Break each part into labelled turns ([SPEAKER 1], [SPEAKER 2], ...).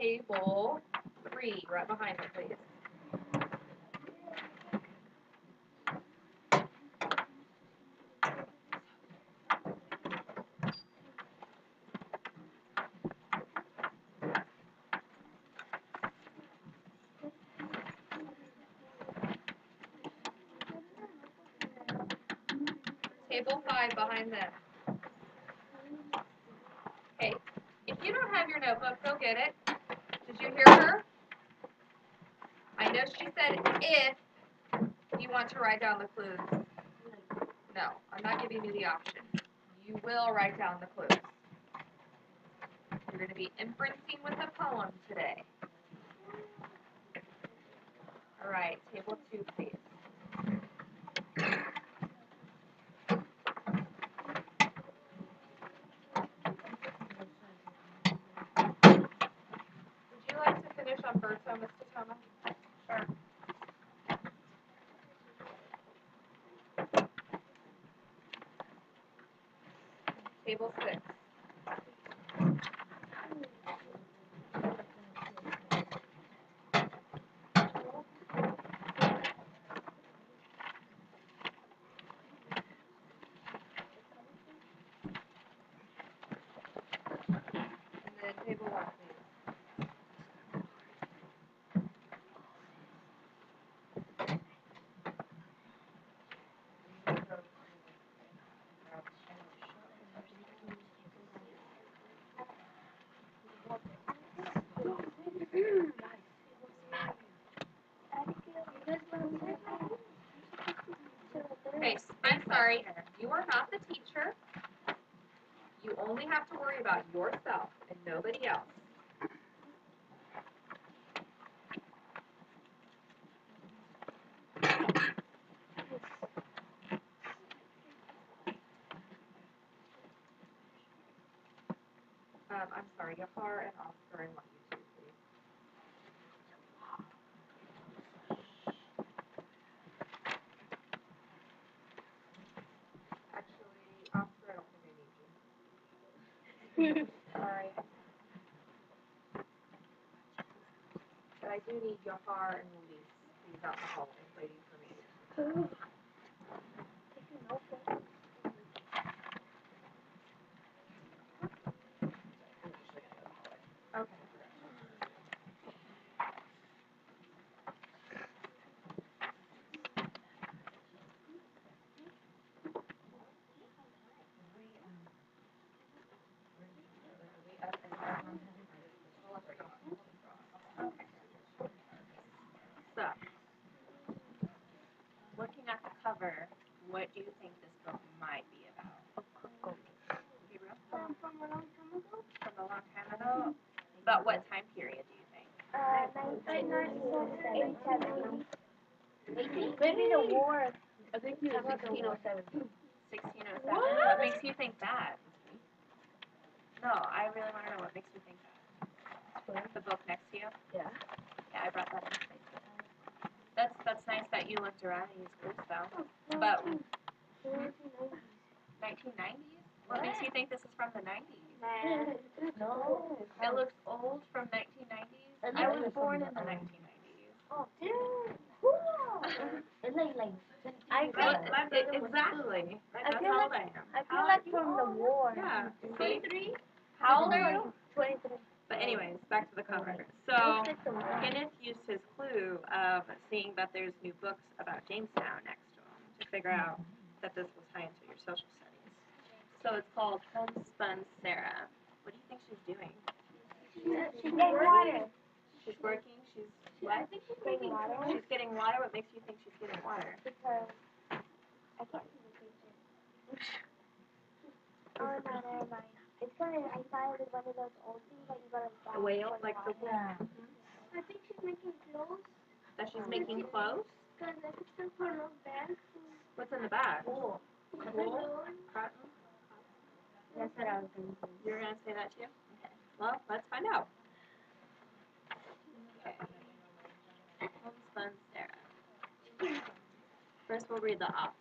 [SPEAKER 1] Table 3, right behind her, please. Table 5 behind them. Okay, if you don't have your notebook, go get it. Did you hear her? I know she said if you want to write down the clues. No, I'm not giving you the option. You will write down the clues. You're going to be imprinting with a poem today. All right, table 2, please. Would you like to finish on Berto, Mr. Toma? Sure. Table 6. And then table 1, please. Okay, I'm sorry. You are not the teacher. You only have to worry about yourself and nobody else. I'm sorry, Yahar and Oscar, and what you two, please. Actually, Oscar, I don't think I need you. Sorry. But I do need Yahar and Luis, please, out in the hallway waiting for me. Okay. So, looking at the cover, what do you think this book might be about? Gabriel?
[SPEAKER 2] From a long time ago?
[SPEAKER 1] From a long time ago? About what time period do you think?
[SPEAKER 2] 1970. Maybe the war.
[SPEAKER 3] I think it was 1607.
[SPEAKER 1] 1607? What makes you think that? No, I really want to know what makes you think that. The book next to you?
[SPEAKER 3] Yeah.
[SPEAKER 1] Yeah, I brought that in. That's nice that you looked around and used clues though. But 1990s? What makes you think this is from the 90s?
[SPEAKER 3] No.
[SPEAKER 1] It looks old from 1990s. I was born in the 1990s.
[SPEAKER 2] Oh, damn.
[SPEAKER 3] It's like
[SPEAKER 2] I feel
[SPEAKER 1] Exactly. That's
[SPEAKER 2] feel
[SPEAKER 1] how
[SPEAKER 2] like-
[SPEAKER 1] old I am.
[SPEAKER 2] I feel like from the war.
[SPEAKER 1] Yeah.
[SPEAKER 2] 23?
[SPEAKER 1] How old are you?
[SPEAKER 2] 23.
[SPEAKER 1] But anyways, back to the cover. So Kenneth used his clue of seeing that there's new books about Jamestown next to him to figure out that this will tie into your social studies. So it's called Homespun Sarah. What do you think she's doing?
[SPEAKER 2] She's getting water.
[SPEAKER 1] She's working. She's what?
[SPEAKER 2] I think she's getting water.
[SPEAKER 1] She's getting water. What makes you think she's getting water?
[SPEAKER 2] Because I can't see the picture. Oh, no, never mind. It's kind of, I thought it was one of those old things that you gotta buy.
[SPEAKER 1] A whale, like the
[SPEAKER 3] yeah.
[SPEAKER 2] I think she's making clothes.
[SPEAKER 1] that she's making clothes.
[SPEAKER 2] Because I could still put her bag.
[SPEAKER 1] What's in the bag?
[SPEAKER 3] Wool.
[SPEAKER 1] Cotton.
[SPEAKER 2] That's what I was going to do.
[SPEAKER 1] You're gonna say that too? Okay. Well, let's find out. Okay. Homespun Sarah. First, we'll read the authors.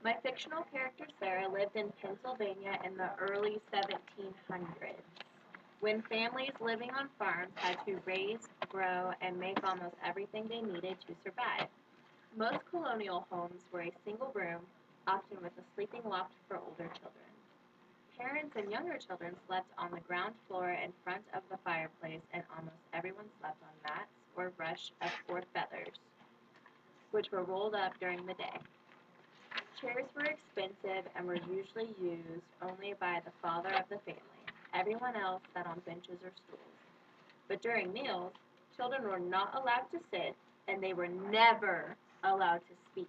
[SPEAKER 1] My fictional character Sarah lived in Pennsylvania in the early 1700s.
[SPEAKER 4] When families living on farms had to raise, grow, and make almost everything they needed to survive. Most colonial homes were a single room, often with a sleeping loft for older children. Parents and younger children slept on the ground floor in front of the fireplace, and almost everyone slept on mats or rush or feathers, which were rolled up during the day. Chairs were expensive and were usually used only by the father of the family. Everyone else sat on benches or stools. But during meals, children were not allowed to sit, and they were never allowed to speak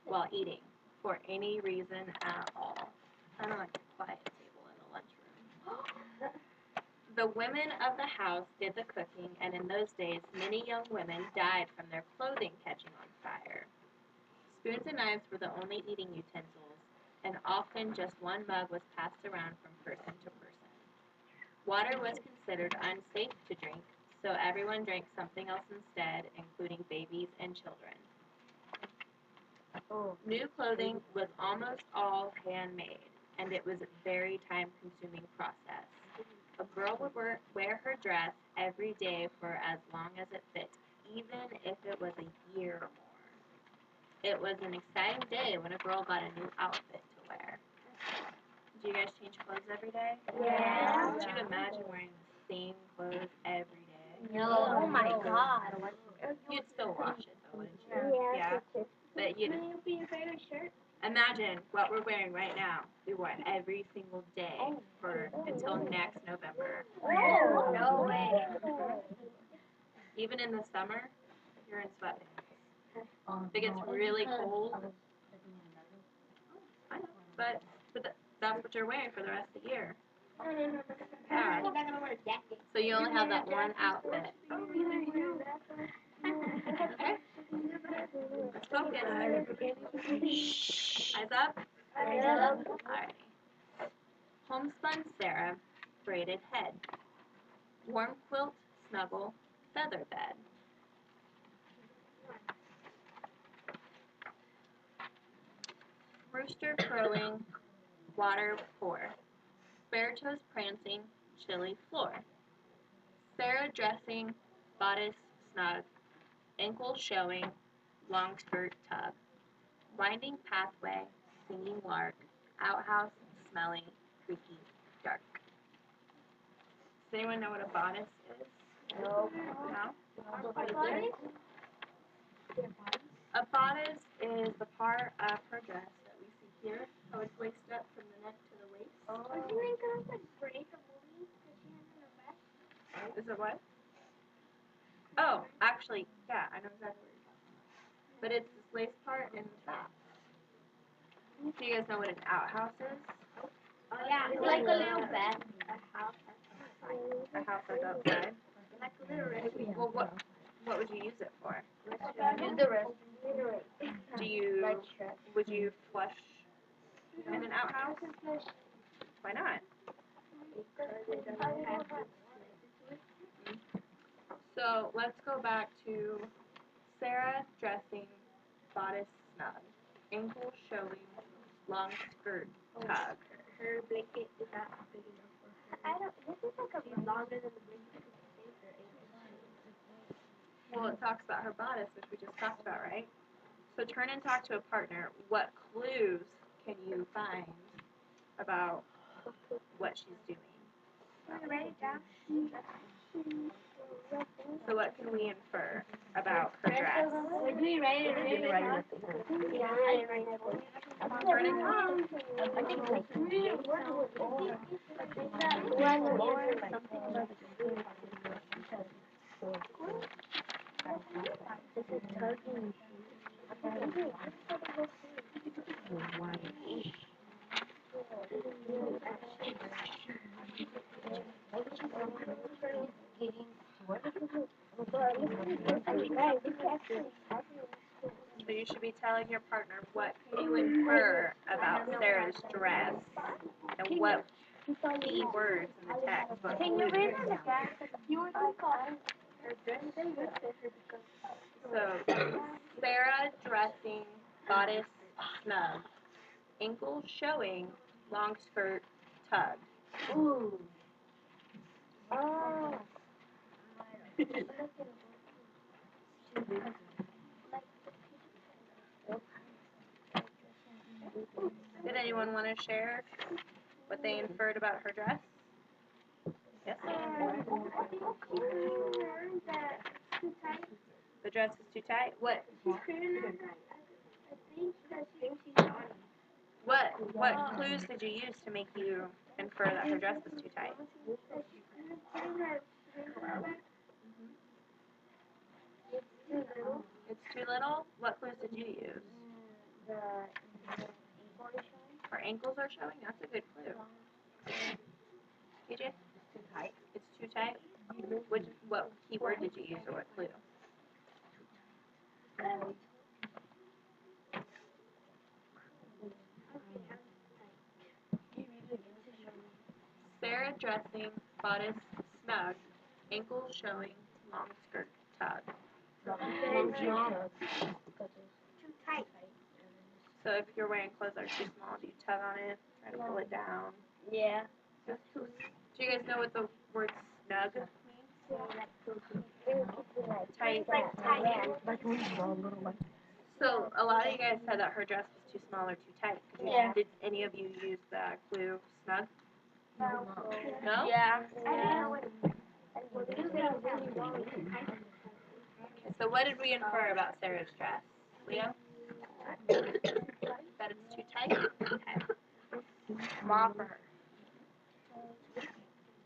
[SPEAKER 4] while eating for any reason at all. Kind of like a quiet table in the lunchroom. The women of the house did the cooking, and in those days, many young women died from their clothing catching on fire. Spoons and knives were the only eating utensils, and often just one mug was passed around from person to person. Water was considered unsafe to drink, so everyone drank something else instead, including babies and children. New clothing was almost all handmade, and it was a very time-consuming process. A girl would wear her dress every day for as long as it fit, even if it was a year or more. It was an exciting day when a girl got a new outfit to wear. Do you guys change clothes every day?
[SPEAKER 2] Yeah.
[SPEAKER 4] Could you imagine wearing the same clothes every day?
[SPEAKER 3] No.
[SPEAKER 2] Oh my God.
[SPEAKER 4] You'd still wash it though, wouldn't you?
[SPEAKER 2] Yeah.
[SPEAKER 4] But you'd
[SPEAKER 3] Will be your favorite shirt?
[SPEAKER 4] imagine what we're wearing right now. We wear it every single day for until next November.
[SPEAKER 2] Oh, no way.
[SPEAKER 4] Even in the summer, you're in sweatpants. If it gets really cold, I know, but that's what you're wearing for the rest of the year. Yeah.
[SPEAKER 3] You're not gonna wear a jacket.
[SPEAKER 4] So you only have that one outfit. Okay? Let's focus. Eyes up. Alrighty. Homespun Sarah, braided head. Warm quilt, snuggle, feather bed. Rooster crowing, water pour. Bare toes prancing, chilly floor. Sarah dressing, bodice snug. Ankle showing, long skirt tug. Winding pathway, singing lark. Outhouse smelling, creaky, dark. Does anyone know what a bodice is?
[SPEAKER 2] No.
[SPEAKER 4] No? A bodice is the part of her dress that we see here, how it's laced up from the neck to the waist. Is it what? Oh, actually, yeah, I know exactly what you're talking about. But it's this lace part in the top. Do you guys know what an outhouse is?
[SPEAKER 3] Yeah, it's like a little bed.
[SPEAKER 4] A house that's outside?
[SPEAKER 3] Like a little restroom.
[SPEAKER 4] Well, what would you use it for?
[SPEAKER 3] Use the restroom.
[SPEAKER 4] Would you flush in an outhouse? Why not? So let's go back to Sarah dressing, bodice snug, ankle showing, long skirt tug.
[SPEAKER 3] Her blanket is not big enough for her.
[SPEAKER 2] This is like a
[SPEAKER 3] She's longer than the blanket to save her ankle.
[SPEAKER 4] Well, it talks about her bodice, which we just talked about, right? So turn and talk to a partner. What clues can you find about what she's doing?
[SPEAKER 2] write it down.
[SPEAKER 4] So what can we infer about her dress?
[SPEAKER 3] Would we write it really down?
[SPEAKER 2] Yeah, I write it down.
[SPEAKER 4] Turn and talk.
[SPEAKER 3] I think like
[SPEAKER 4] So you should be telling your partner what can you infer about Sarah's dress and what key words in the text. What
[SPEAKER 2] Can you
[SPEAKER 4] clues.
[SPEAKER 2] read it again?
[SPEAKER 4] So Sarah dressing, bodice snug, ankle showing, long skirt tug.
[SPEAKER 3] ooh.
[SPEAKER 2] Oh.
[SPEAKER 4] Did anyone want to share what they inferred about her dress? Yes? The dress is too tight? What clues did you use to make you infer that her dress was too tight? It's too little? What clues did you use? Her ankles are showing? That's a good clue. PJ? Too tight. It's too tight? What keyword did you use or what clue? Sarah dressing, bodice snug, ankles showing, long skirt tug.
[SPEAKER 2] Too tight.
[SPEAKER 4] So if you're wearing clothes that are too small, do you tug on it, try to pull it down?
[SPEAKER 2] Yeah.
[SPEAKER 4] Do you guys know what the word snug means? Tight. So a lot of you guys said that her dress was too small or too tight. Did any of you use the clue snug? No?
[SPEAKER 2] Yeah.
[SPEAKER 4] Okay, so what did we infer about Sarah's dress? Leo? That it's too tight? Okay.
[SPEAKER 2] Small for her.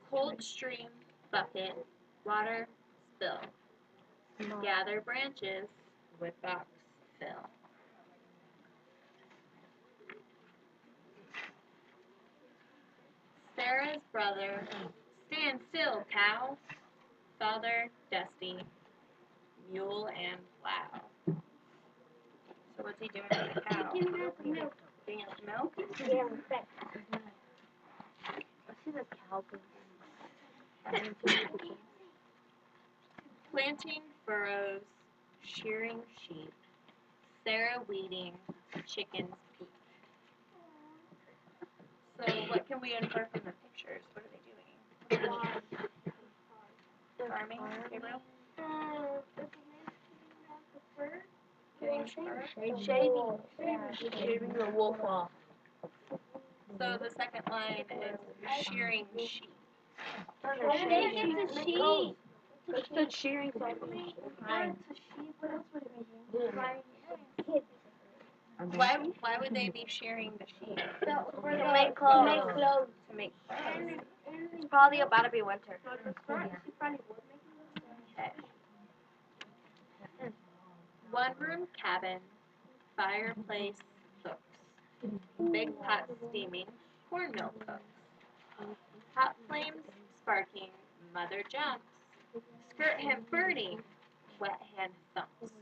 [SPEAKER 4] Cold stream, bucket, water, spill. Gather branches with box fill. Sarah's brother, stand still, cow. Father, dusty, mule and plow. So what's he doing with the cow? Getting out the milk.
[SPEAKER 2] Yeah, respect. She's a cowboy.
[SPEAKER 4] Planting furrows, shearing sheep. Sarah weeding, chickens peep. So what can we infer from the pictures? What are they doing? Farming, Gabriel? Getting fur?
[SPEAKER 2] Shaving the wolf off.
[SPEAKER 4] So the second line is shearing sheep.
[SPEAKER 2] Shaving the sheep. It's the shearing ceremony. It's a sheep. What else would it be?
[SPEAKER 4] Why would they be shearing the sheep?
[SPEAKER 2] To make clothes.
[SPEAKER 4] To make clothes.
[SPEAKER 2] It's probably about to be winter.
[SPEAKER 4] Okay. One room cabin, fireplace cooks, big pot steaming, cornmeal cooks, hot flames sparking, mother jumps, skirt hem burning, wet hand thumps.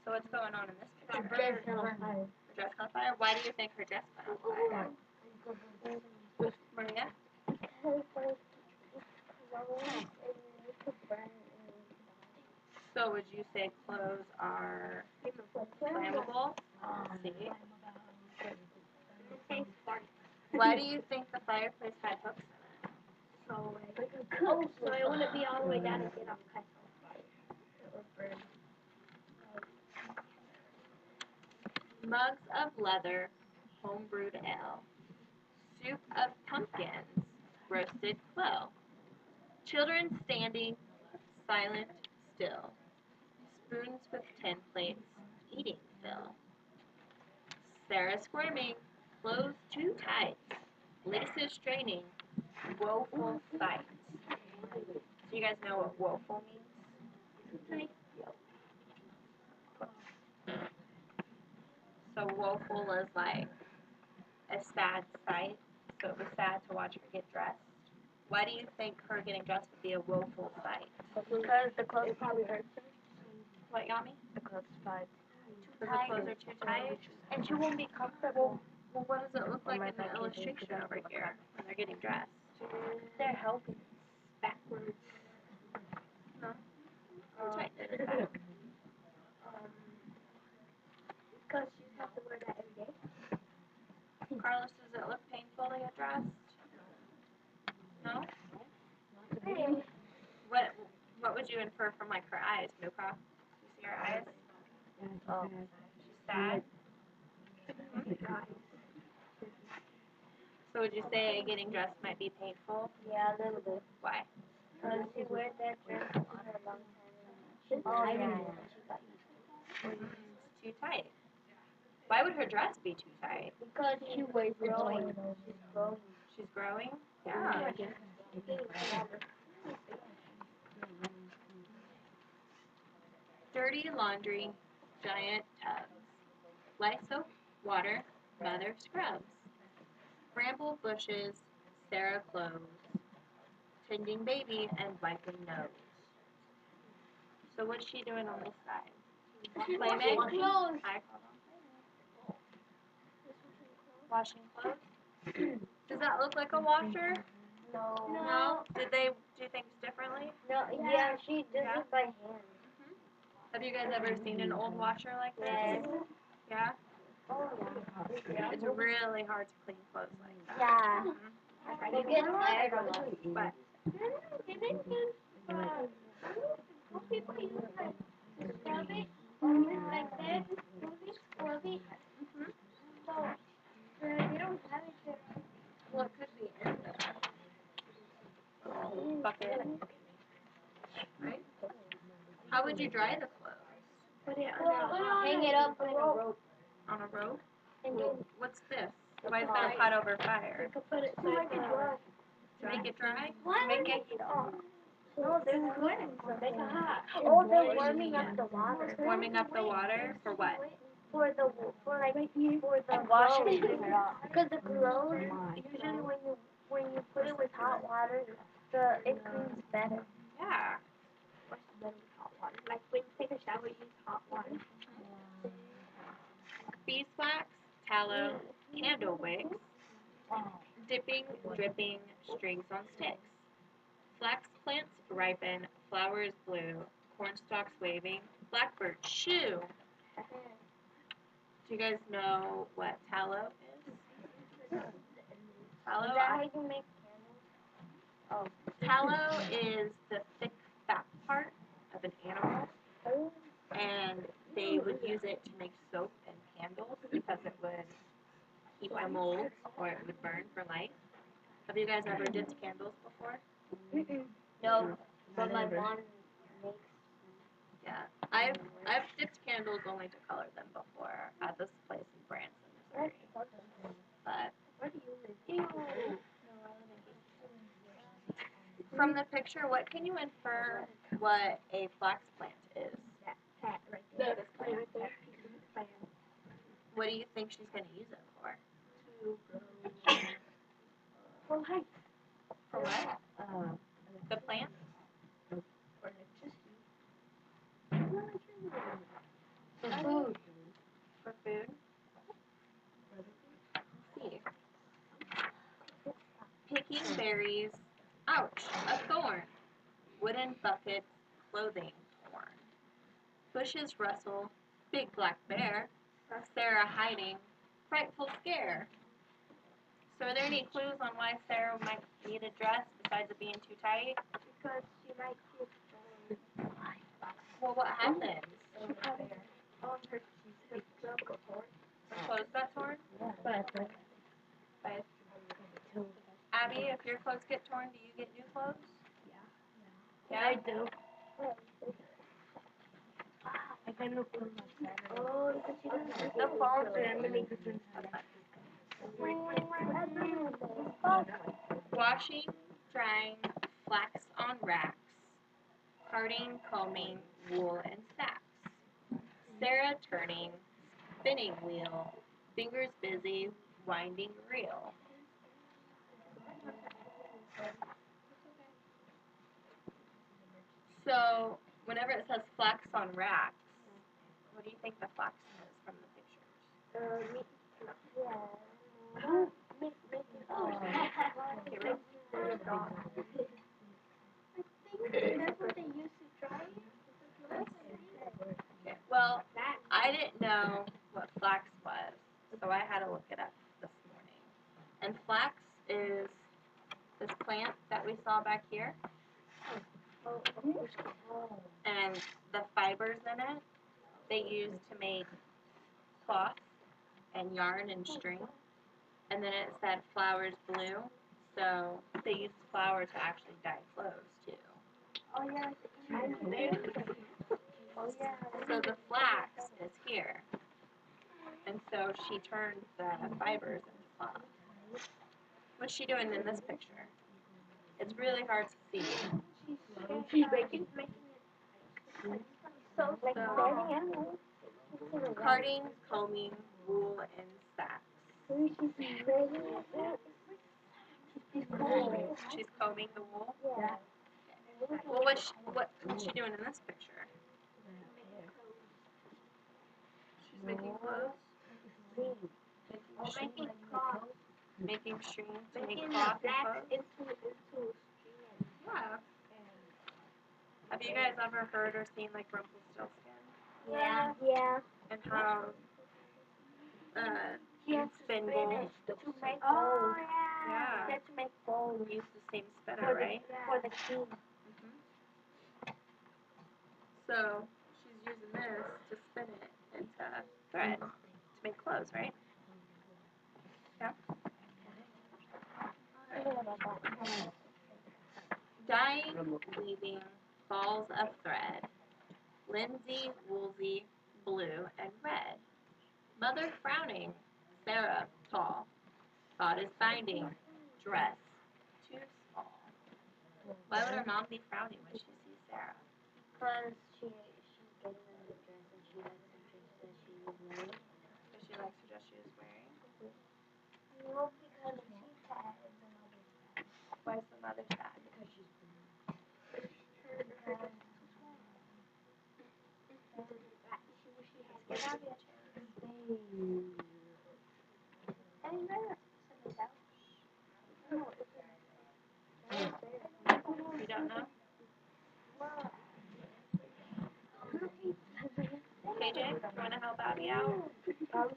[SPEAKER 4] So what's going on in this picture? Her dress on fire? Why do you think her dress went on fire? Maria? So would you say clothes are flammable? See? Why do you think the fireplace had hooks in it?
[SPEAKER 2] So it wouldn't be all the way down and get off cut on fire. It would burn.
[SPEAKER 4] Mugs of leather, homebrewed ale. Soup of pumpkins, roasted quail. Children standing, silent, still. Spoons with tin plates, eating fill. Sarah squirming, clothes too tight. Laces straining, woeful sight. Do you guys know what woeful means? So woeful is like a sad sight. So it was sad to watch her get dressed. Why do you think her getting dressed would be a woeful sight?
[SPEAKER 2] Because the clothes probably hurt her.
[SPEAKER 4] What, Yami?
[SPEAKER 2] The clothes probably
[SPEAKER 4] Because the clothes are too tight?
[SPEAKER 2] and she won't be comfortable.
[SPEAKER 4] Well, what does it look like in the illustration over here when they're getting dressed?
[SPEAKER 2] They're helping backwards.
[SPEAKER 4] No. Tighten it back.
[SPEAKER 2] Because you have to wear that every day.
[SPEAKER 4] Carlos, does it look painful to get dressed? No? would you infer from like her eyes, Nuka? You see her eyes?
[SPEAKER 2] Oh.
[SPEAKER 4] She's sad. So would you say getting dressed might be painful?
[SPEAKER 2] Yeah, a little bit.
[SPEAKER 4] Why?
[SPEAKER 2] Because she wears that dress for a long time. She's tired.
[SPEAKER 4] It's too tight. Why would her dress be too tight?
[SPEAKER 2] Because she was growing. She's growing.
[SPEAKER 4] She's growing? Yeah. Dirty laundry, giant tubs. Light soap, water, mother scrubs. Bramble bushes, Sarah clothes. Tending baby and wiping nose. So what's she doing on this side? Playmate?
[SPEAKER 2] Clothes.
[SPEAKER 4] I call them playmate. Washing clothes? Does that look like a washer?
[SPEAKER 2] No.
[SPEAKER 4] No? Did they do things differently?
[SPEAKER 2] No, yeah, she does it by hand.
[SPEAKER 4] Have you guys ever seen an old washer like this?
[SPEAKER 2] Yes.
[SPEAKER 4] Yeah?
[SPEAKER 2] Oh, yeah.
[SPEAKER 4] It's really hard to clean clothes like that.
[SPEAKER 2] Yeah. You get tired a lot.
[SPEAKER 4] But
[SPEAKER 2] Most people use like scrub it or like this, scrub it. So they don't have it there.
[SPEAKER 4] well, it could be in the bucket. Right? How would you dry the clothes?
[SPEAKER 2] Put it on hang it up on a rope.
[SPEAKER 4] On a rope?
[SPEAKER 2] And then
[SPEAKER 4] What's this? Why is that hot over fire?
[SPEAKER 2] you can put it to make it dry.
[SPEAKER 4] To make it dry?
[SPEAKER 2] What?
[SPEAKER 4] Make it
[SPEAKER 2] No, they're cooking, so make it hot. Oh, they're warming up the water.
[SPEAKER 4] warming up the water for what?
[SPEAKER 2] For the washing. Because the clothes usually when you put it with hot water, it cleans better.
[SPEAKER 4] Yeah.
[SPEAKER 2] Like when you take a shower, use hot water.
[SPEAKER 4] Beeswax, tallow, candle wicks, dipping, dripping, strings on sticks. Flax plants ripen, flowers blue, corn stalks waving, blackbird shoo. Do you guys know what tallow is? Tallow?
[SPEAKER 2] Is that how you make candles?
[SPEAKER 4] Tallow is the thick fat part of an animal, and they would use it to make soap and candles because it would keep the mold or it would burn for life. Have you guys ever dipped candles before?
[SPEAKER 2] No, but my mom makes.
[SPEAKER 4] Yeah, I've dipped candles only to color them before at this place in Branson, Missouri. But from the picture, what can you infer what a flax plant is? This plant. What do you think she's going to use it for?
[SPEAKER 2] For light.
[SPEAKER 4] For what? The plant?
[SPEAKER 2] For food.
[SPEAKER 4] For food? Let's see. Picking berries. Ouch, a thorn. Wooden bucket, clothing torn. Bushes rustle, big black bear. Sarah hiding, frightful scare. So are there any clues on why Sarah might need a dress besides it being too tight?
[SPEAKER 2] Because she might get
[SPEAKER 4] Well, what happens?
[SPEAKER 2] her
[SPEAKER 4] Her clothes got torn? But Abby, if your clothes get torn, do you get new clothes? Yeah.
[SPEAKER 2] I do. I got no clothes. Oh, the phone family.
[SPEAKER 4] Washing, drying, flax on racks, carding, combing, wool and sacks. Sarah turning, spinning wheel, fingers busy, winding reel. So, whenever it says flax on racks, what do you think the flax is from the pictures?
[SPEAKER 2] That's what they use to dry it.
[SPEAKER 4] Okay. Well, I didn't know what flax was, so I had to look it up this morning. And flax is this plant that we saw back here. And the fibers in it, they use to make cloth and yarn and string. And then it said flowers blue, so they use flour to actually dye clothes too.
[SPEAKER 2] Oh yeah. Oh yeah.
[SPEAKER 4] So the flax is here. And so she turned the fibers into cloth. What's she doing in this picture? It's really hard to see.
[SPEAKER 2] She's making it. So like
[SPEAKER 4] Carding, combing, wool, and sacks. She's combing the wool.
[SPEAKER 2] Yeah.
[SPEAKER 4] Well, what's she doing in this picture? She's making clothes.
[SPEAKER 2] Making cloth.
[SPEAKER 4] Making strings to make
[SPEAKER 2] Making
[SPEAKER 4] cloth and
[SPEAKER 2] flax
[SPEAKER 4] clothes.
[SPEAKER 2] into string.
[SPEAKER 4] Yeah. Have you guys ever heard or seen like Rumpelstiltskin?
[SPEAKER 2] Yeah. Yeah.
[SPEAKER 4] And how spin wool?
[SPEAKER 2] To make bows.
[SPEAKER 4] Yeah.
[SPEAKER 2] Yeah. To make bows.
[SPEAKER 4] Use the same spinner, right?
[SPEAKER 2] For the king.
[SPEAKER 4] So she's using this to spin it into thread to make clothes, right? Yeah. Dyeing, weaving, balls of thread. Linsey, woolsey, blue, and red. Mother frowning, Sarah tall. Thought is binding, dress too small. Why would her mom be frowning when she sees Sarah?
[SPEAKER 3] Because she's getting a new dress and she likes the dress that she was wearing.
[SPEAKER 4] Because she likes the dress she was wearing.
[SPEAKER 2] No, because she's sad and the mother's sad.
[SPEAKER 4] Why is the mother sad?
[SPEAKER 3] Because she's
[SPEAKER 4] You don't know? KJ, you want to help Abby out? Because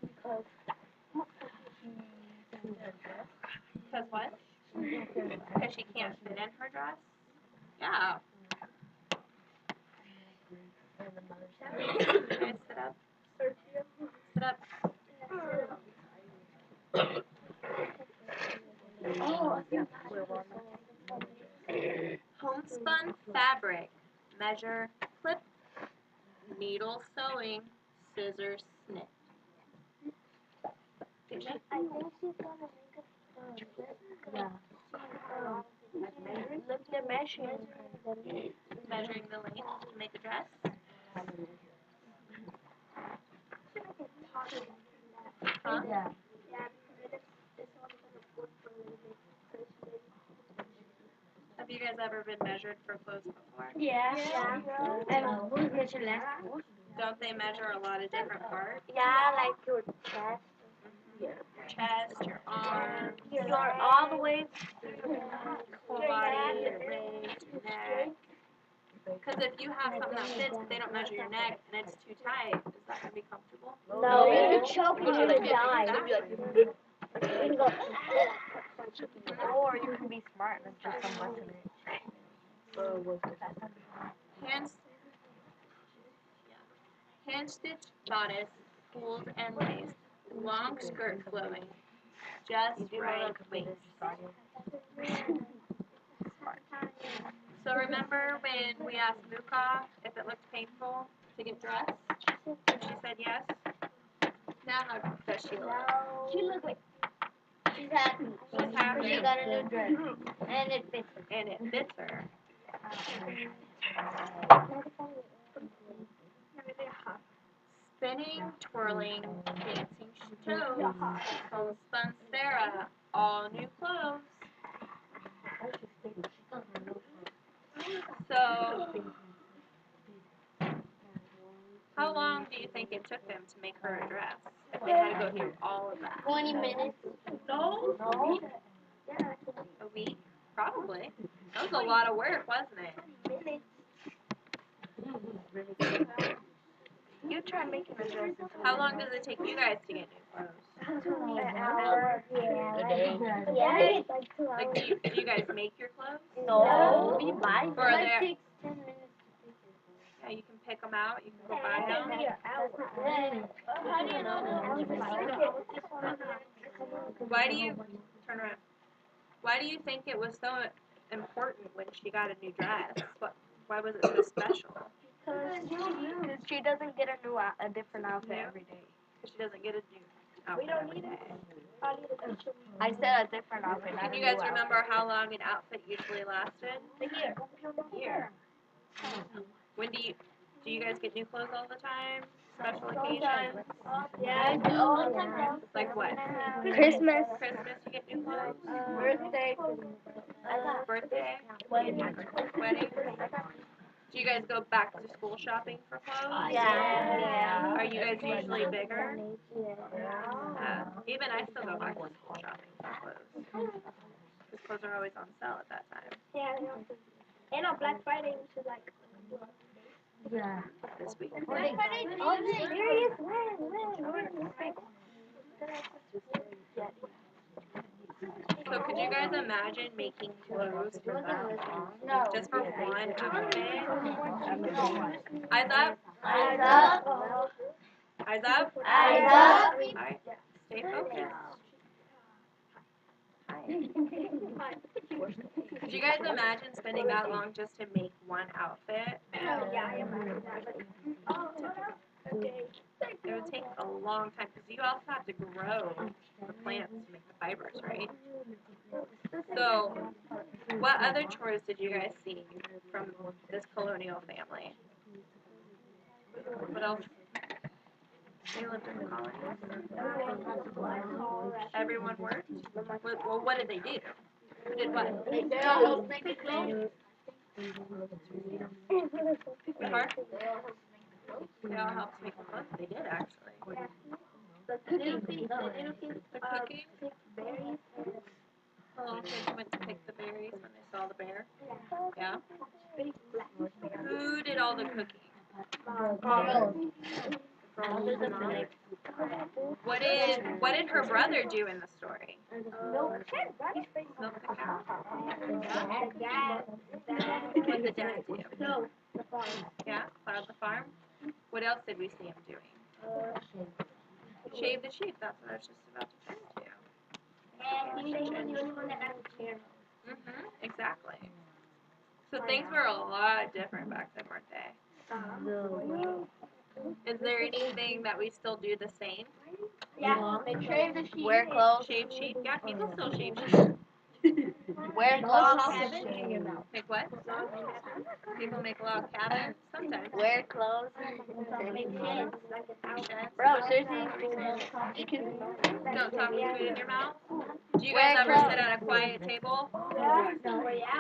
[SPEAKER 4] what? Because she can't fit in her dress? Yeah. Okay, sit up. Sit up. Homespun fabric. Measure, clip, needle sewing, scissors snip. KJ?
[SPEAKER 2] I think she's gonna make look the measuring.
[SPEAKER 4] Measuring the length to make a dress. Huh?
[SPEAKER 2] Yeah.
[SPEAKER 4] Have you guys ever been measured for clothes before?
[SPEAKER 2] Yeah. And who's measuring last?
[SPEAKER 4] Don't they measure a lot of different parts?
[SPEAKER 2] Yeah, like your chest.
[SPEAKER 4] Your chest, your arms,
[SPEAKER 2] Your all the way.
[SPEAKER 4] whole body, your legs, your neck. Because if you have something that fits, but they don't measure your neck and it's too tight, is that going to be comfortable?
[SPEAKER 2] No, you can choke and you can die. Or you can be smart and just unbutton it.
[SPEAKER 4] Hand stitched bodice, spools and lace, long skirt flowing, just right waist. So remember when we asked Muka if it looked painful to get dressed? She said yes. Now how does she look?
[SPEAKER 2] She looks like she's happy.
[SPEAKER 4] She's happy.
[SPEAKER 2] She got a new dress. And it fits her.
[SPEAKER 4] And it fits her. Spinning, twirling, dancing toes. Homespun Sarah, all new clothes. So, how long do you think it took them to make her a dress? If they had to go through all of that?
[SPEAKER 2] 20 minutes.
[SPEAKER 4] No?
[SPEAKER 2] No.
[SPEAKER 4] A week? Probably. That was a lot of work, wasn't it?
[SPEAKER 2] You try making a dress.
[SPEAKER 4] How long does it take you guys to get new clothes?
[SPEAKER 2] An hour. Yeah. Like 2 hours.
[SPEAKER 4] Like, do you guys make your clothes?
[SPEAKER 2] No. We buy them.
[SPEAKER 4] Or are there, out? You can go buy them?
[SPEAKER 2] How do you know
[SPEAKER 4] Why do you turn around? Why do you think it was so important when she got a new dress? Why was it so special?
[SPEAKER 3] Because she doesn't get a different outfit every day.
[SPEAKER 4] Because she doesn't get a new outfit every day.
[SPEAKER 3] I said a different outfit.
[SPEAKER 4] Can you guys remember how long an outfit usually lasted? A year. When do you guys get new clothes all the time? Special occasions?
[SPEAKER 2] Yeah, all the time.
[SPEAKER 4] Like what?
[SPEAKER 3] Christmas.
[SPEAKER 4] Christmas you get new clothes?
[SPEAKER 3] Birthday.
[SPEAKER 4] Birthday?
[SPEAKER 3] Wedding.
[SPEAKER 4] Wedding? Do you guys go back to school shopping for clothes?
[SPEAKER 3] Yeah.
[SPEAKER 4] Are you guys usually bigger? Even I still go back to school shopping for clothes. Because clothes are always on sale at that time.
[SPEAKER 2] Yeah, and on Black Friday, we should like.
[SPEAKER 3] Yeah.
[SPEAKER 4] This week.
[SPEAKER 2] Black Friday? Oh, serious? When?
[SPEAKER 4] So could you guys imagine making clothes for that long?
[SPEAKER 2] No.
[SPEAKER 4] Just for one outfit? Eyes up?
[SPEAKER 2] Eyes up.
[SPEAKER 4] Eyes up?
[SPEAKER 2] Eyes up.
[SPEAKER 4] Alright. Stay focused. Could you guys imagine spending that long just to make one outfit? It would take a long time because you also have to grow the plants to make the fibers, right? So, what other chores did you guys see from this colonial family? What else? They lived in the colonies. Everyone worked? Well, what did they do? Who did what?
[SPEAKER 2] They all help make the clothes.
[SPEAKER 4] The heart? They all helped make the clothes. They did, actually.
[SPEAKER 2] The cooking.
[SPEAKER 4] The cooking? The little kids went to pick the berries when they saw the bear? Yeah? Who did all the cooking? Girls and mom? What did her brother do in the story? Milk the cow? What did the dad do? Yeah, plowed the farm. What else did we see him doing? Shave the sheep. That's what I was just about to turn to. Exactly. So things were a lot different back then, weren't they? Is there anything that we still do the same?
[SPEAKER 2] Yeah, they shave the sheep.
[SPEAKER 3] Wear clothes.
[SPEAKER 4] Shave sheep? Yeah, people still shave sheep.
[SPEAKER 3] Wear clothes.
[SPEAKER 4] Make what? People make log cabins? Sometimes.
[SPEAKER 3] Wear clothes.
[SPEAKER 4] Sheds.
[SPEAKER 3] Bro, seriously.
[SPEAKER 4] Don't talk with food in your mouth. Do you guys ever sit at a quiet table?
[SPEAKER 2] Yeah,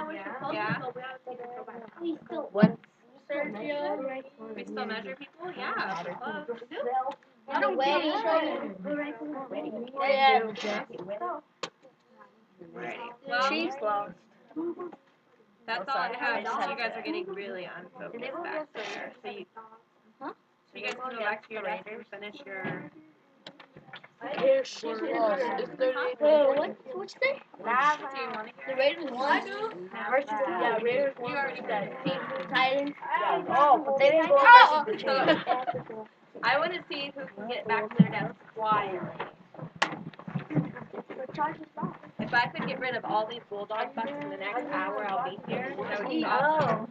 [SPEAKER 2] we're supposed
[SPEAKER 4] Yeah.
[SPEAKER 2] to, but we still
[SPEAKER 3] What?
[SPEAKER 2] Sergio.
[SPEAKER 4] We still measure people? Yeah, for clothes.
[SPEAKER 2] On the wedding.
[SPEAKER 3] Yeah.
[SPEAKER 4] Alrighty. Well,
[SPEAKER 3] Cheese clothes.
[SPEAKER 4] that's all I have. Just you guys are getting really unfocused back there. So you guys can go back to your desk and finish your.
[SPEAKER 3] What's this?
[SPEAKER 4] Do you want to hear?
[SPEAKER 3] The Raiders won. Versus yeah, Raiders won.
[SPEAKER 4] You already said.
[SPEAKER 3] Titans. Oh, but they didn't go versus the Chiefs.
[SPEAKER 4] I want to see who can get back to their desk quietly. If I could get rid of all these bulldog bucks in the next hour, I'll be here. That would be awesome.